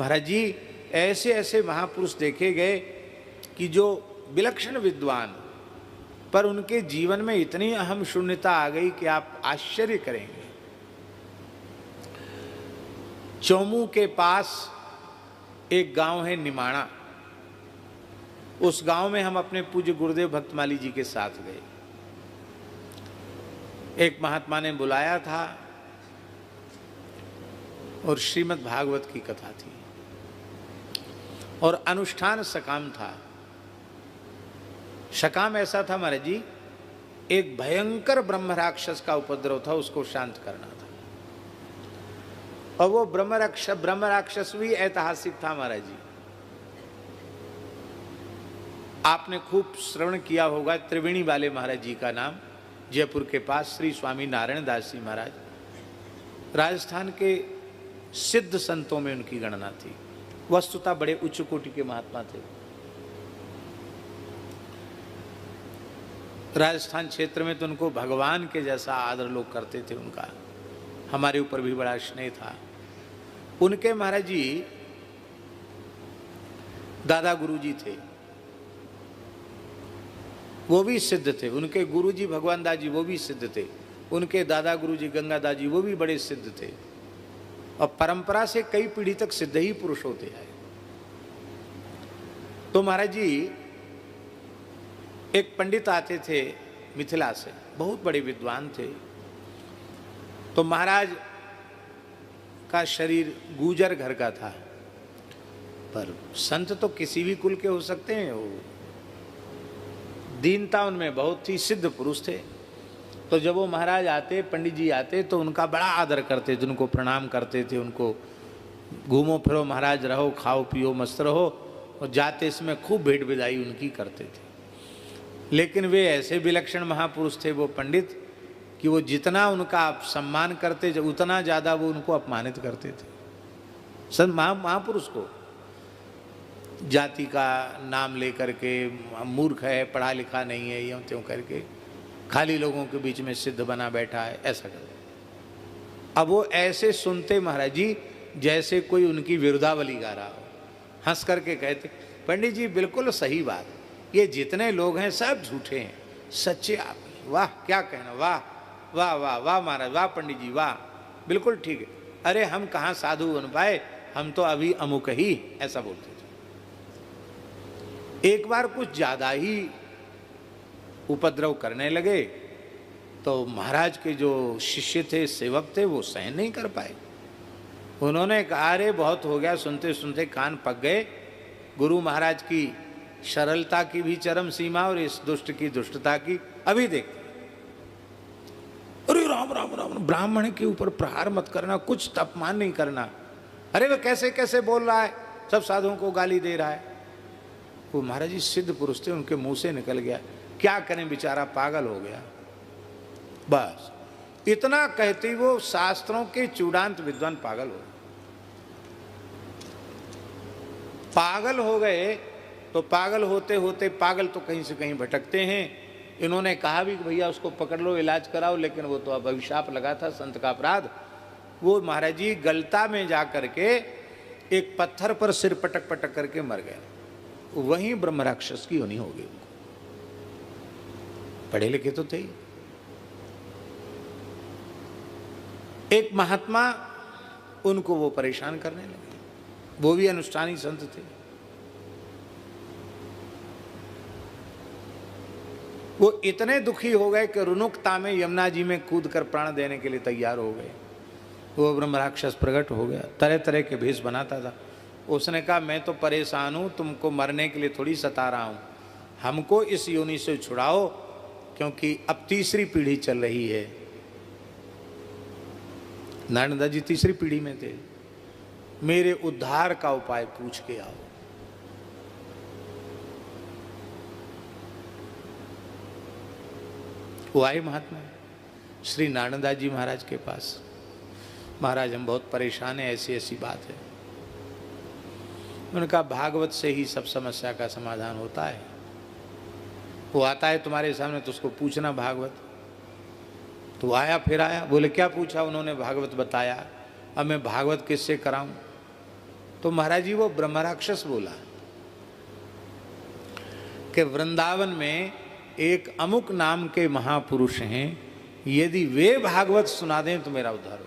महाराज जी ऐसे ऐसे महापुरुष देखे गए कि जो विलक्षण विद्वान, पर उनके जीवन में इतनी अहम शून्यता आ गई कि आप आश्चर्य करेंगे। चौमू के पास एक गांव है निमाणा, उस गांव में हम अपने पूज्य गुरुदेव भक्तमाली जी के साथ गए। एक महात्मा ने बुलाया था और श्रीमद् भागवत की कथा थी और अनुष्ठान सकाम था। सकाम ऐसा था महाराज जी, एक भयंकर ब्रह्म राक्षस का उपद्रव था, उसको शांत करना था। और वो ब्रह्म राक्षस भी ऐतिहासिक था महाराज जी। आपने खूब श्रवण किया होगा त्रिवेणी वाले महाराज जी का नाम, जयपुर के पास श्री स्वामी नारायण दास जी महाराज, राजस्थान के सिद्ध संतों में उनकी गणना थी। वस्तुतः बड़े उच्च कोटि के महात्मा थे। राजस्थान क्षेत्र में तो उनको भगवान के जैसा आदर लोग करते थे। उनका हमारे ऊपर भी बड़ा स्नेह था। उनके महाराज जी दादा गुरुजी थे, वो भी सिद्ध थे। उनके गुरुजी भगवान दास जी वो भी सिद्ध थे। उनके दादा गुरुजी गंगा दास जी वो भी बड़े सिद्ध थे। और परंपरा से कई पीढ़ी तक सिद्ध ही पुरुष होते आए। तो महाराज जी एक पंडित आते थे मिथिला से, बहुत बड़े विद्वान थे। तो महाराज का शरीर गुर्जर घर का था, पर संत तो किसी भी कुल के हो सकते हैं। वो दीनता उनमें बहुत थी, सिद्ध पुरुष थे। तो जब वो महाराज आते, पंडित जी आते, तो उनका बड़ा आदर करते थे, उनको प्रणाम करते थे। उनको घूमो फिरो महाराज, रहो खाओ पियो मस्त रहो, और जाते इसमें खूब भेंट विदाई उनकी करते थे। लेकिन वे ऐसे विलक्षण महापुरुष थे वो पंडित, कि वो जितना उनका आप सम्मान करते उतना ज़्यादा वो उनको अपमानित करते थे। संत महापुरुष को जाति का नाम लेकर के, मूर्ख है, पढ़ा लिखा नहीं है, यूँ त्यों करके खाली लोगों के बीच में सिद्ध बना बैठा है, ऐसा कर। अब वो ऐसे सुनते महाराज जी जैसे कोई उनकी विरुद्धावली गा रहा हो। हंस करके कहते, पंडित जी बिल्कुल सही बात, ये जितने लोग हैं सब झूठे हैं, सच्चे आप। वाह क्या कहना, वाह वाह वाह वाह महाराज, वाह पंडित जी वाह, बिल्कुल ठीक है। अरे हम कहाँ साधु बन पाए, हम तो अभी अमुक ही, ऐसा बोलते थे। एक बार कुछ ज्यादा ही उपद्रव करने लगे तो महाराज के जो शिष्य थे, सेवक थे, वो सहन नहीं कर पाए। उन्होंने कहा अरे बहुत हो गया, सुनते सुनते कान पक गए। गुरु महाराज की सरलता की भी चरम सीमा और इस दुष्ट की दुष्टता की अभी देखते। अरे राम राम राम, ब्राह्मण के ऊपर प्रहार मत करना, कुछ अपमान नहीं करना। अरे वो कैसे कैसे बोल रहा है, सब साधुओं को गाली दे रहा है। वो महाराज जी सिद्ध पुरुष थे, उनके मुंह से निकल गया, क्या करें बेचारा पागल हो गया। बस इतना कहते वो शास्त्रों के चूड़ांत विद्वान पागल हो गए। पागल हो गए तो पागल होते होते पागल तो कहीं से कहीं भटकते हैं। इन्होंने कहा भी कि भैया उसको पकड़ लो, इलाज कराओ, लेकिन वो तो अब अभिशाप लगा था, संत का अपराध। वो महाराज जी गलता में जा करके एक पत्थर पर सिर पटक पटक करके मर गए। वहीं ब्रह्म राक्षस की होनी होगी। पढ़े लिखे तो थे ही। एक महात्मा उनको वो परेशान करने लगे, वो भी अनुष्ठानी संत थे। वो इतने दुखी हो गए कि रुनुकता में यमुना जी में कूद कर प्राण देने के लिए तैयार हो गए। वो ब्रह्म राक्षस प्रकट हो गया, तरह तरह के भेष बनाता था। उसने कहा मैं तो परेशान हूं, तुमको मरने के लिए थोड़ी सता रहा हूं, हमको इस योनि से छुड़ाओ, क्योंकि अब तीसरी पीढ़ी चल रही है। नारायण दास जी तीसरी पीढ़ी में थे। मेरे उद्धार का उपाय पूछ के आओ। वो आए महात्मा श्री नारायण दास जी महाराज के पास। महाराज हम बहुत परेशान हैं, ऐसी ऐसी बात है। उन्होंने कहा भागवत से ही सब समस्या का समाधान होता है। वो आता है तुम्हारे सामने तो उसको पूछना भागवत। तो आया, फिर आया, बोले क्या पूछा? उन्होंने भागवत बताया। अब मैं भागवत किससे कराऊं? तो महाराज जी वो ब्रह्म राक्षस बोला कि वृंदावन में एक अमुक नाम के महापुरुष हैं, यदि वे भागवत सुना दें तो मेरा उद्धार हो।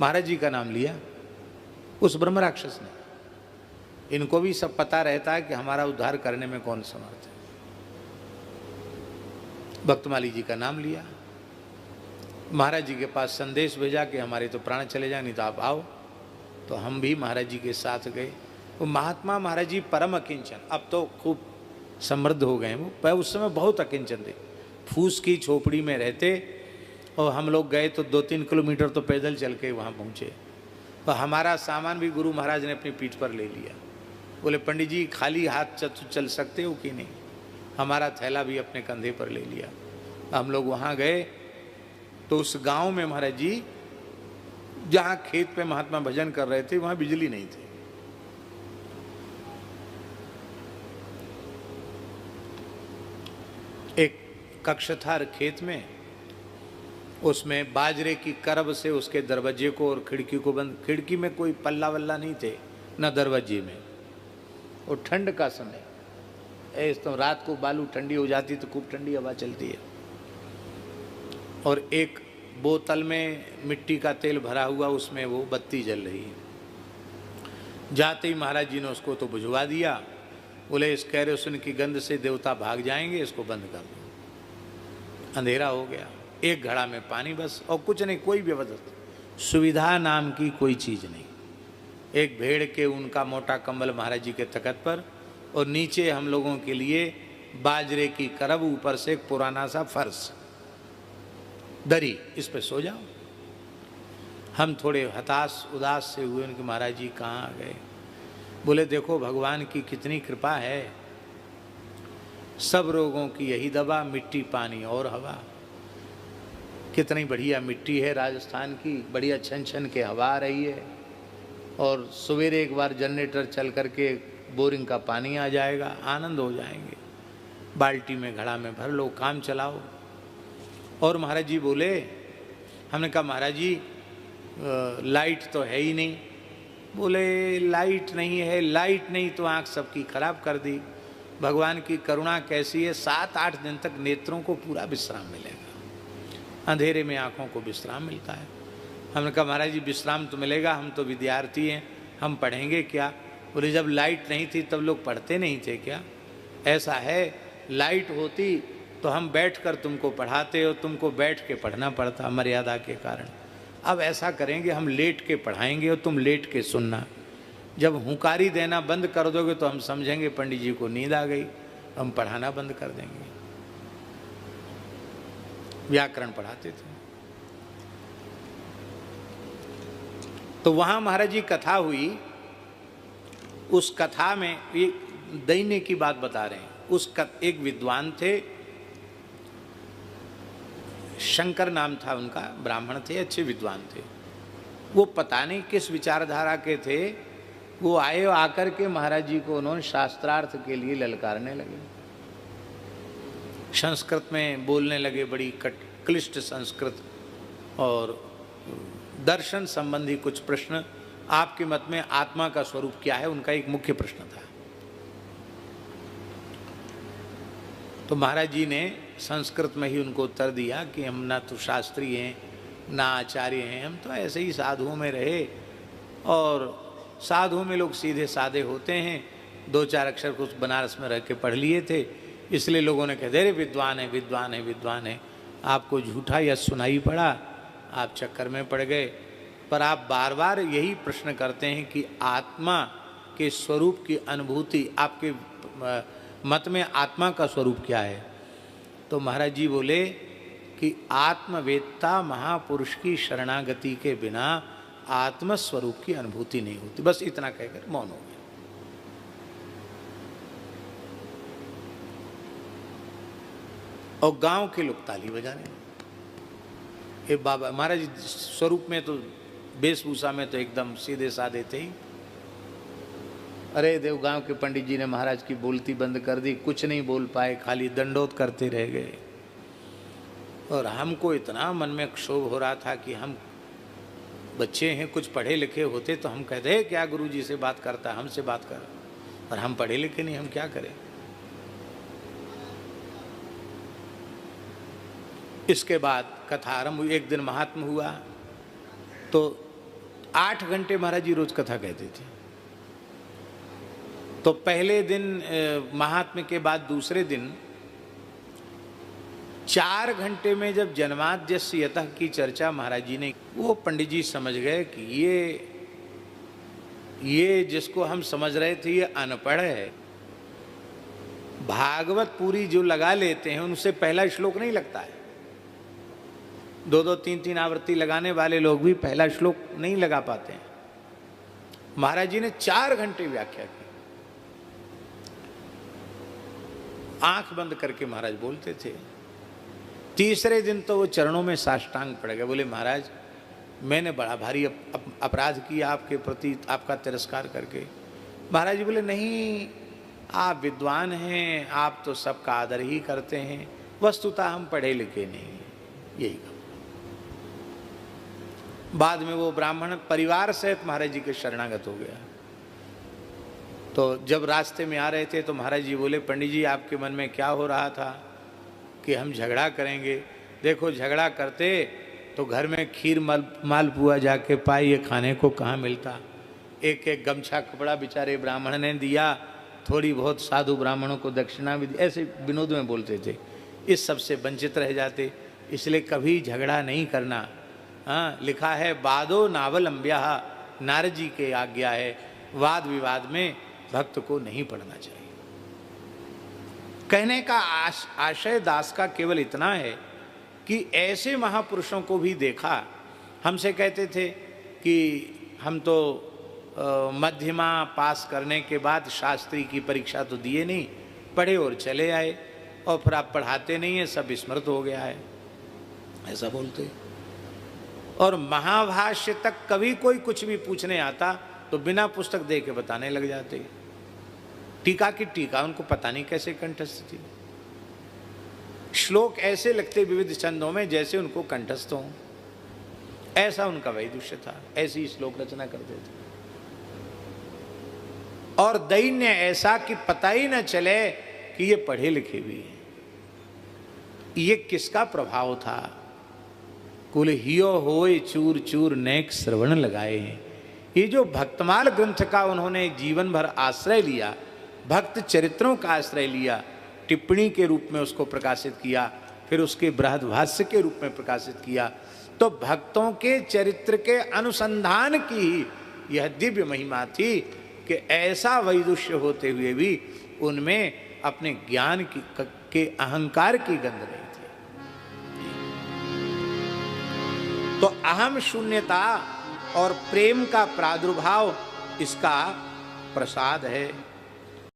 महाराज जी का नाम लिया उस ब्रह्म राक्षस ने। इनको भी सब पता रहता है कि हमारा उद्धार करने में कौन समर्थ है। भक्तमाली जी का नाम लिया, महाराज जी के पास संदेश भेजा कि हमारे तो प्राण चले जाए, नहीं तो आप आओ। तो हम भी महाराज जी के साथ गए। वो महात्मा महाराज जी परम अकिंचन, अब तो खूब समृद्ध हो गए वो, पर उस समय बहुत अकिंचन थे। फूस की झोपड़ी में रहते और हम लोग गए तो 2-3 किलोमीटर तो पैदल चल के वहाँ पहुँचे। तो हमारा सामान भी गुरु महाराज ने अपनी पीठ पर ले लिया। बोले पंडित जी खाली हाथ चल सकते हो कि नहीं? हमारा थैला भी अपने कंधे पर ले लिया। हम लोग वहाँ गए तो उस गांव में महाराज जी जहाँ खेत पे महात्मा भजन कर रहे थे वहाँ बिजली नहीं थी। एक कक्ष था खेत में, उसमें बाजरे की करब से उसके दरवाजे को और खिड़की को बंद, खिड़की में कोई पल्ला वल्ला नहीं थे न दरवाजे में। और ठंड का समय तो रात को बालू ठंडी हो जाती तो खूब ठंडी हवा चलती है। और एक बोतल में मिट्टी का तेल भरा हुआ, उसमें वो बत्ती जल रही है। जाते ही महाराज जी ने उसको तो बुझवा दिया। बोले इस कैरोसिन की गंध से देवता भाग जाएंगे, इसको बंद कर दो। अंधेरा हो गया, एक घड़ा में पानी बस, और कुछ नहीं, कोई व्यवस्था सुविधा नाम की कोई चीज़ नहीं। एक भेड़ के उनका मोटा कंबल महाराज जी के तख्त पर, और नीचे हम लोगों के लिए बाजरे की करब, ऊपर से एक पुराना सा फर्श दरी, इस पे सो जाओ। हम थोड़े हताश उदास से हुए, उनके महाराज जी कहाँ आ गए? बोले देखो भगवान की कितनी कृपा है, सब रोगों की यही दवा, मिट्टी पानी और हवा। कितनी बढ़िया मिट्टी है राजस्थान की, बढ़िया छन छन के हवा आ रही है। और सवेरे एक बार जनरेटर चल करके बोरिंग का पानी आ जाएगा, आनंद हो जाएंगे। बाल्टी में घड़ा में भर लो, काम चलाओ। और महाराज जी बोले, हमने कहा महाराज जी लाइट तो है ही नहीं। बोले लाइट नहीं है, लाइट नहीं तो आँख सबकी खराब कर दी। भगवान की करुणा कैसी है, 7-8 दिन तक नेत्रों को पूरा विश्राम मिलेगा, अंधेरे में आँखों को विश्राम मिलता है। हमने कहा महाराज जी विश्राम तो मिलेगा, हम तो विद्यार्थी हैं, हम पढ़ेंगे क्या? बोले जब लाइट नहीं थी तब लोग पढ़ते नहीं थे क्या? ऐसा है, लाइट होती तो हम बैठकर तुमको पढ़ाते हो, तुमको बैठ के पढ़ना पड़ता मर्यादा के कारण। अब ऐसा करेंगे, हम लेट के पढ़ाएंगे और तुम लेट के सुनना। जब हुंकारी देना बंद कर दोगे तो हम समझेंगे पंडित जी को नींद आ गई, हम पढ़ाना बंद कर देंगे। व्याकरण पढ़ाते थे। तो वहां महाराज जी कथा हुई। उस कथा में एक दैन्य की बात बता रहे हैं। एक विद्वान थे, शंकर नाम था उनका, ब्राह्मण थे, अच्छे विद्वान थे। वो पता नहीं किस विचारधारा के थे, वो आए, आकर के महाराज जी को उन्होंने शास्त्रार्थ के लिए ललकारने लगे। संस्कृत में बोलने लगे, बड़ी क्लिष्ट संस्कृत, और दर्शन संबंधी कुछ प्रश्न। आपके मत में आत्मा का स्वरूप क्या है, उनका एक मुख्य प्रश्न था। तो महाराज जी ने संस्कृत में ही उनको उत्तर दिया कि हम ना तो शास्त्री हैं ना आचार्य हैं, हम तो ऐसे ही साधुओं में रहे, और साधुओं में लोग सीधे साधे होते हैं, 2-4 अक्षर कुछ बनारस में रह के पढ़ लिए थे, इसलिए लोगों ने कह दे रहे विद्वान है विद्वान है विद्वान है। आपको झूठा यश सुनाई पड़ा, आप चक्कर में पड़ गए। पर आप बार बार यही प्रश्न करते हैं कि आत्मा के स्वरूप की अनुभूति, आपके मत में आत्मा का स्वरूप क्या है? तो महाराज जी बोले कि आत्मवेत्ता महापुरुष की शरणागति के बिना आत्मस्वरूप की अनुभूति नहीं होती। बस इतना कहकर मौन हो गए। और गांव के लोग ताली बजाने। ये बाबा महाराज जी स्वरूप में तो, वेशभूषा में तो एकदम सीधे साधे थे ही। अरे देव, गांव के पंडित जी ने महाराज की बोलती बंद कर दी, कुछ नहीं बोल पाए, खाली दंडोत करते रह गए। और हमको इतना मन में क्षोभ हो रहा था कि हम बच्चे हैं, कुछ पढ़े लिखे होते तो हम कहते हैं क्या गुरुजी से बात करता है, हमसे बात कर, और हम पढ़े लिखे नहीं, हम क्या करें। इसके बाद कथा आरंभ हुई। एक दिन महात्म हुआ तो 8 घंटे महाराज जी रोज कथा कहते थे। तो पहले दिन महात्म्य के बाद दूसरे दिन 4 घंटे में जब जन्माद्यस्य यतः की चर्चा महाराज जी ने, वो पंडित जी समझ गए कि ये जिसको हम समझ रहे थे ये अनपढ़ है। भागवत पूरी जो लगा लेते हैं उनसे पहला श्लोक नहीं लगता है। 2-2, 3-3 आवृत्ति लगाने वाले लोग भी पहला श्लोक नहीं लगा पाते हैं। महाराज जी ने 4 घंटे व्याख्या की। आंख बंद करके महाराज बोलते थे। तीसरे दिन तो वो चरणों में साष्टांग पड़ गए, बोले महाराज मैंने बड़ा भारी अपराध किया आपके प्रति, आपका तिरस्कार करके। महाराज जी बोले नहीं, आप विद्वान हैं, आप तो सबका आदर ही करते हैं, वस्तुतः हम पढ़े लिखे नहीं, यही कहा। बाद में वो ब्राह्मण परिवार सहित महाराज जी के शरणागत हो गया। तो जब रास्ते में आ रहे थे तो महाराज जी बोले पंडित जी आपके मन में क्या हो रहा था कि हम झगड़ा करेंगे। देखो झगड़ा करते तो घर में खीर मालपुआ जाके पाए, ये खाने को कहाँ मिलता। एक एक गमछा कपड़ा बेचारे ब्राह्मण ने दिया, थोड़ी बहुत साधु ब्राह्मणों को दक्षिणा भी दी, ऐसे विनोद में बोलते थे। इस सब से वंचित रह जाते, इसलिए कभी झगड़ा नहीं करना। हाँ, लिखा है वादो नावलंब्या, नारद जी के आज्ञा है, वाद विवाद में भक्त को नहीं पढ़ना चाहिए। कहने का आशय दास का केवल इतना है कि ऐसे महापुरुषों को भी देखा। हमसे कहते थे कि हम तो मध्यमा पास करने के बाद शास्त्री की परीक्षा तो दिए नहीं, पढ़े और चले आए, और फिर आप पढ़ाते नहीं है, सब स्मृत हो गया है, ऐसा बोलते। और महाभाष्य तक कभी कोई कुछ भी पूछने आता तो बिना पुस्तक दे के बताने लग जाते। टीका की टीका उनको पता नहीं कैसे कंठस्थ थी। श्लोक ऐसे लगते विविध छंदों में जैसे उनको कंठस्थ हों, ऐसा उनका वैदुष्य था, ऐसी श्लोक रचना करते थे। और दैन्य ऐसा कि पता ही न चले कि ये पढ़े लिखे भी हैं। ये किसका प्रभाव था? कुल हियो होए चूर चूर नेक श्रवण लगाए हैं। ये जो भक्तमाल ग्रंथ का उन्होंने जीवन भर आश्रय लिया, भक्त चरित्रों का आश्रय लिया, टिप्पणी के रूप में उसको प्रकाशित किया, फिर उसके बृहद्भाष्य के रूप में प्रकाशित किया, तो भक्तों के चरित्र के अनुसंधान की ही यह दिव्य महिमा थी कि ऐसा वैदुष्य होते हुए भी उनमें अपने ज्ञान के अहंकार की गंध नहीं थी। तो अहम शून्यता और प्रेम का प्रादुर्भाव इसका प्रसाद है।